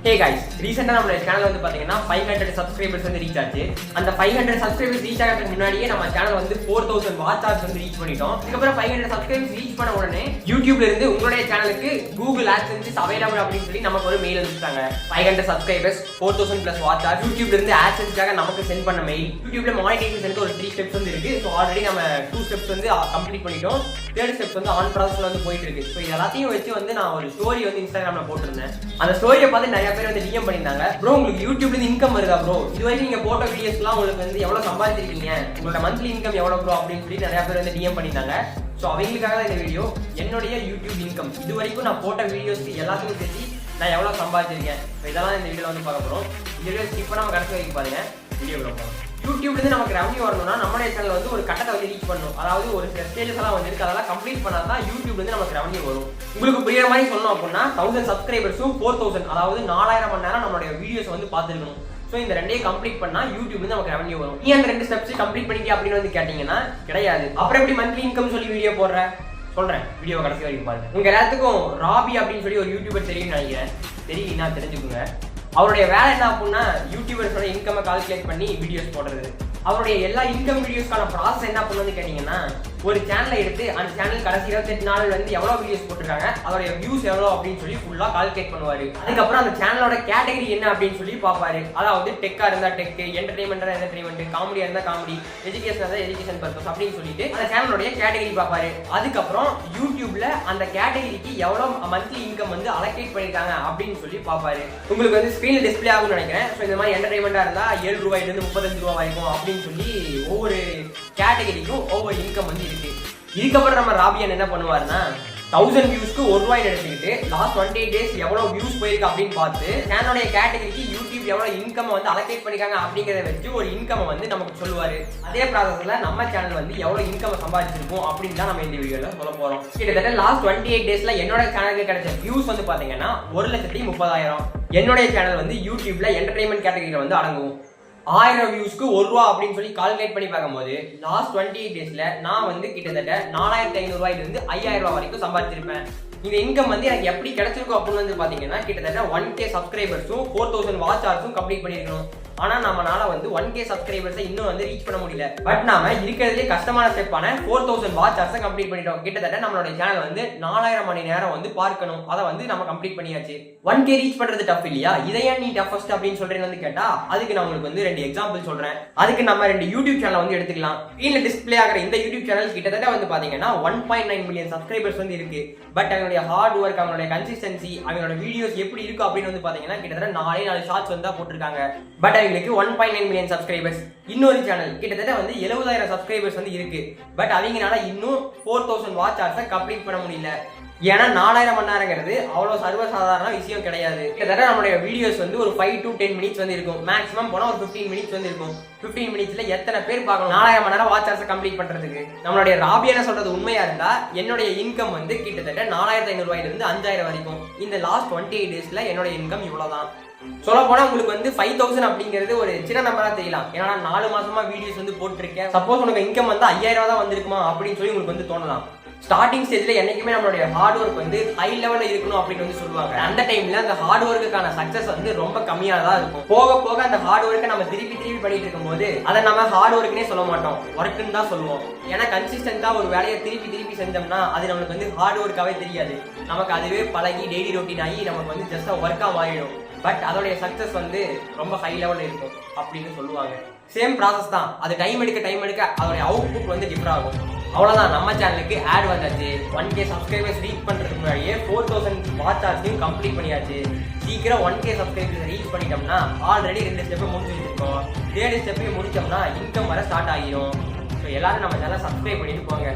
Hey guys, recently நம்ம channel வந்து பாத்தீங்கன்னா 500 சப்ஸ்கிரைபர்ஸ் வந்து ரீச் ஆச்சு. அந்த 500 சப்ஸ்கிரைபர்ஸ் ரீச் ஆகிறதுக்கு முன்னாடியே நம்ம சேனல் வந்து 4000 வாட்ச் ஹவர்ஸ் வந்து ரீச் பண்ணிட்டோம். இதுக்கப்புறம் 500 சப்ஸ்கிரைபர்ஸ் ரீச் பண்ண உடனே யூடியூப்ல இருந்து உங்களுடைய சேனலுக்கு Google AdSense அவைலபிள் அப்படின்னு சொல்லி நமக்கு ஒரு மெயில் அனுப்பிட்டாங்க. 500 சப்ஸ்கிரைபர்ஸ் 4000 பிளஸ் வாட்ச் ஹவர்ஸ் யூடியூப்ல இருந்து AdSenseக்காக நமக்கு சென்ட் பண்ண மெயில். யூடியூப்ல மானிடைசேஷனுக்கு ஒரு 3 ஸ்டெப்ஸ் வந்து இருக்கு. சோ ஆல்ரெடி நம்ம 2 ஸ்டெப்ஸ் வந்து கம்ப்ளீட் பண்ணிட்டோம். 3rd ஸ்டெப்ஸ் வந்து ஆன் ப்ராசஸ்ல வந்து போயிட்டு இருக்கு. சோ இது எல்லாத்தையும் வச்சு வந்து நான் ஒரு ஸ்டோரி வந்து Instagramல போட்டுருந்தேன். அந்த ஸ்டோரியை பார்த்து நிறைய பேர் வந்து DM பண்ணிருந்தாங்க. ப்ரோ உங்களுக்கு யூடியூப்ல இருந்து இன்கம் வருதா ப்ரோ? இது வரைக்கும் நீங்க போட்ட வீடியோஸ்லாம் உங்களுக்கு வந்து எவ்வளவு சம்பாதிச்சிருக்கீங்க? உங்களோட மந்த்லி இன்கம் எவ்வளவு ப்ரோ அப்படின்னு சொல்லி நிறைய பேர் வந்து DM பண்ணிருந்தாங்க. சோ அவங்களுக்காக தான் இந்த வீடியோ. என்னுடைய யூடியூப் இன்கம் இது வரைக்கும் நான் போட்ட வீடியோஸ்க்கு எல்லாத்துக்கும் சேர்த்து நான் எவ்வளவு சம்பாதிச்சிருக்கேன் இதெல்லாம் இந்த வீடியோல வந்து பார்க்க போறோம். வீடியோ ஸ்கிப் பண்ணாம கடைசி வரைக்கும் பாருங்க. வீடியோக்குள்ள போறோம். யூடியூப்ல இருந்து நமக்கு ரெவன்யூ வரணும்னா நம்மளுடைய சேனல் வந்து ஒரு கட்டத்தை வந்து ரீச் பண்ணணும். அதாவது ஒரு சில ஸ்டேஜஸ் எல்லாம் வந்து இருக்கு, அதெல்லாம் கம்ப்ளீட் பண்ணாதான் யூடியூப்ல இருந்து நமக்கு ரெவன்யூ வரும். உங்களுக்கு புரியுற மாதிரி சொல்லணும் அப்படின்னா 1000 சப்ஸ்கிரைபர்ஸும் 4000 அதாவது 4000 மணி நேரம் நம்மளுடைய வீடியோஸ் வந்து பார்த்துருக்கணும். ஸோ இந்த ரெண்டையும் கம்ப்ளீட் பண்ணா யூடியூப்ல இருந்து நமக்கு ரெவன்யூ வரும். நீ அந்த 2 ஸ்டெப்ஸ் கம்ப்ளீட் பண்ணிக்க அப்படின்னு வந்து கேட்டீங்கன்னா கிடையாது. அப்புறம் எப்படி மந்த்லி இன்கம் சொல்லி வீடியோ போடுறேன் சொல்றேன். வீடியோ கடைசி வரைக்கும் பாருங்க. உங்க எல்லாத்துக்கும் ராபி அப்படின்னு சொல்லி ஒரு யூடியூபர் தெரியும்னு நினைக்கிறேன். தெரியலன்னா தெரிஞ்சுக்கோங்க. அவருடைய வேலை என்ன அப்படின்னா யூடியூபர்ஸோட இன்கம் கால்குலேட் பண்ணி வீடியோஸ் போடுறது. அவருடைய எல்லா இன்கம் வீடியோஸ்க்கான ப்ராசஸ் என்ன பண்ணுன்னு கேட்டீங்கன்னா, ஒரு சேனலை எடுத்து அந்த சேனல் கடைசி 28 நாள் வந்து எவ்வளவு வீடியோஸ் போட்டிருக்காங்க, அதோட வியூஸ் எவ்வளோ அப்படின்னு சொல்லி ஃபுல்லா கால்குலேட் பண்ணுவாரு. அதுக்கப்புறம் அந்த சேனலோட கேட்டகரி என்ன அப்படின்னு சொல்லி பார்ப்பாரு. அதாவது டெக்கா இருந்தா டெக், என்டர்டைன்மெண்டா என்டர்டைன்மெண்ட், காமெடியா இருந்தா காமெடி, எஜுகேஷன் இருந்தா எஜுகேஷன் பர்பஸ் அப்படின்னு சொல்லிட்டு அந்த சேனலோட கேட்டகரி பார்ப்பாரு. அதுக்கப்புறம் யூடியூப்ல அந்த கேட்டகரிக்கு எவ்வளவு மந்த்லி இன்கம் வந்து அலோகேட் பண்ணிருக்காங்க அப்படின்னு சொல்லி பார்ப்பாரு. உங்களுக்கு வந்து ஸ்கிரீன்ல டிஸ்பிளே ஆகும்னு நினைக்கிறேன். ஸோ இந்த மாதிரி என்டர்டைன்மெண்டா இருந்தா 7 ரூபாயிலிருந்து 35 ரூபாய் வரைக்கும் அப்படின்னு சொல்லி ஒவ்வொரு கேட்டகரிக்கும் ஒவ்வொரு இன்கம் வந்து இருக்கு. இதுக்கப்புறம் நம்ம ராபியன் என்ன பண்ணுவாருன்னா 1000 வியூஸ்க்கு 1 ரூபாய் எடுத்துக்கிட்டு லாஸ்ட் 28 டேஸ் எவ்வளவு வியூஸ் போயிருக்கு அப்படின்னு பார்த்து சேனலோட கேட்டகரிக்கு யூடியூப் எவ்வளவு இன்கம் வந்து அலோகேட் பண்ணிருக்காங்க அப்படிங்கறத வச்சு ஒரு இன்கம் வந்து நமக்கு சொல்லுவாரு. அதே ப்ராசஸ்ல நம்ம சேனல் வந்து எவ்வளவு இன்கம் சம்பாதிச்சிருக்கோம் அப்படின்னு தான் நம்ம இந்த வீடியோல சொல்ல போறோம். கிட்டத்தட்ட லாஸ்ட் 28 டேஸ்ல என்னோட சேனலுக்கு கிடைச்ச வியூஸ் வந்து பாத்தீங்கன்னா 1,30,000. என்னுடைய சேனல் வந்து யூடியூப்ல என்டர்டைன்மெண்ட் கேட்டகரியில வந்து அடங்கும். 1000 வியூஸ்க்கு 1 ரூபா அப்படின்னு சொல்லி கால்குலேட் பண்ணி பார்க்கும்போது லாஸ்ட் 28 டேஸ்ல நான் வந்து கிட்டத்தட்ட 4500 ரூபாயிலிருந்து 5000 ரூபாய் வரைக்கும் சம்பாதிச்சிருப்பேன். இந்த இன்கம் வந்து எனக்கு எப்படி கிடைச்சிருக்கும் அப்படின்னு வந்து பாத்தீங்கன்னா கிட்டத்தட்ட 1K சப்ஸ்கிரைபர்ஸும் 4000 வாட்ச் ஹவர்ஸும் கம்ப்ளீட் பண்ணிருக்கணும். ஆனா நம்மளால வந்து 1K சப்ஸ்கிரைபர்ஸை இன்னும் வந்து ரீச் பண்ண முடியல. பட் நாம இருக்கிறதுலே கஷ்டமான ஸ்டெப்பான 4000 வாட்ச் ஹவர்ஸை கம்ப்ளீட் பண்ணிட்டோம். கிட்டத்தட்ட நம்மளோட சேனல் வந்து 4000 மணி நேரம் வந்து பார்க்கணும். அதை வந்து நம்ம கம்ப்ளீட் பண்ணியாச்சு. 1K ரீச் பண்றது டஃப் இல்லையா? இதை ஏன் நீ டஃபஸ்ட் அப்படின்னு சொல்றேன்னு வந்து கேட்டா அதுக்கு நான் உங்களுக்கு வந்து 2 எக்ஸாம்பிள் சொல்றேன். அதுக்கு நம்ம 2 யூடியூப் சேனல் வந்து எடுத்துக்கலாம். ஸ்கிரீன்ல டிஸ்பிளே ஆகிற இந்த யூடியூப் சேனல் கிட்டத்தட்ட வந்து பாத்தீங்கன்னா 1.9 மில்லியன் சப்ஸ்கிரைபர்ஸ் வந்து இருக்கு. பட் அவங்களுடைய ஹார்ட் ஒர்க், அவங்களுடைய கன்சிஸ்டன்சி, அவங்களோட வீடியோஸ் எப்படி இருக்கு அப்படின்னு வந்து பாத்தீங்கன்னா கிட்டத்தட்ட 4 ஷார்ட்ஸ் வந்து போட்டிருக்காங்க. பட் அவங்களுக்கு 1.9 மில்லியன் சப்ஸ்கிரைபர்ஸ். இன்னொரு சேனல் கிட்டத்தட்ட வந்து 70,000 சப்ஸ்கிரைபர்ஸ் வந்து இருக்கு. பட் அவங்கனால இன்னும் 4000 வாட்ச் ஹவர்ஸை கம்ப்ளீட் பண்ண முடியல. ஏன்னா 4000 மணி நேரங்கிறது அவ்வளவு சர்வசாதாரண விஷயம் கிடையாது. கிட்டத்தட்ட நம்மளுடைய வீடியோஸ் வந்து ஒரு 5 to 10 மினிட்ஸ் வந்து இருக்கும். மேக்ஸிமம் போனா ஒரு 15 மினிட்ஸ் வந்து இருக்கும். 15 மினிட்ஸ்ல எத்தனை பேர் பார்க்கணும் 4000 மணி நேரம் வாட்ச் ஹவர்ஸை கம்ப்ளீட் பண்றதுக்கு? நம்மளுடைய ராபியான சொல்றது உண்மையா இருந்தா என்னுடைய இன்கம் வந்து கிட்டத்தட்ட 4500 ரூபாயிலிருந்து 5000 வரைக்கும். இந்த லாஸ்ட் 28 டேஸ்ல என்னோட இன்கம் இவ்வளவுதான். சொல்ல போனா உங்களுக்கு வந்து 5000 அப்படிங்கிறது ஒரு சின்ன நம்பரா தெரியலாம். ஏன்னா 4 மாசமா வீடியோஸ் வந்து போட்டிருக்கேன். சப்போஸ் உனக்கு இன்கம் வந்து 5000 தான் வந்திருக்குமா அப்படின்னு சொல்லி உங்களுக்கு வந்து தோணலாம். ஸ்டார்டிங் ஸ்டேஜ்ல என்னைக்குமே நம்மளுடைய ஹார்ட் ஒர்க் வந்து ஹை லெவல்ல இருக்கணும் அப்படின்னு வந்து சொல்லுவாங்க. அந்த டைம்ல அந்த ஹார்ட் ஒர்க்குக்கான சக்சஸ் வந்து ரொம்ப கம்மியானதா இருக்கும். போக போக அந்த ஹார்ட் ஒர்க்கை நம்ம திருப்பி பண்ணிட்டு இருக்கும்போது அதை நம்ம ஹார்ட் ஒர்க்னே சொல்ல மாட்டோம், ஒர்க்குன்னு தான் சொல்லுவோம். ஏன்னா கன்சிஸ்டன்டா ஒரு வேலையை திருப்பி செஞ்சோம்னா அது நம்மளுக்கு வந்து ஹார்ட் ஒர்க்காவே தெரியாது. நமக்கு அதுவே பழகி டெய்லி ரொட்டீன் ஆகி நமக்கு வந்து ஜஸ்ட் ஒர்க்கா மாறிடும். பட் அதோடைய சக்சஸ் வந்து ரொம்ப ஹை லெவல்ல இருக்கும் அப்படின்னு சொல்லுவாங்க. சேம் ப்ராசஸ் தான். அது டைம் எடுக்க அதோடைய அவுட்புட் வந்து டிஃபர் ஆகும். அவ்வளவுதான். நம்ம சேனலுக்கு ஆட் வந்தாச்சு. 1K சப்ஸ்கிரைபர்ஸ் ரீச் பண்றதுக்கு முன்னாடியே 4000 வாட்ச் ஹவர்ஸையும் கம்ப்ளீட் பண்ணியாச்சு. சீக்கிரம் 1K சப்ஸ்கிரைபர்ஸ் ரீச் பண்ணிட்டோம்னா ஆல்ரெடி 2 ஸ்டெப்பை முடிச்சு வச்சிருக்கோம். 3rd ஸ்டெப்பையும் முடிச்சோம்னா இன்கம் வர ஸ்டார்ட் ஆகிடும். ஸோ எல்லாரும் நம்ம சேனலை சப்ஸ்கிரைப் பண்ணிட்டு போங்க.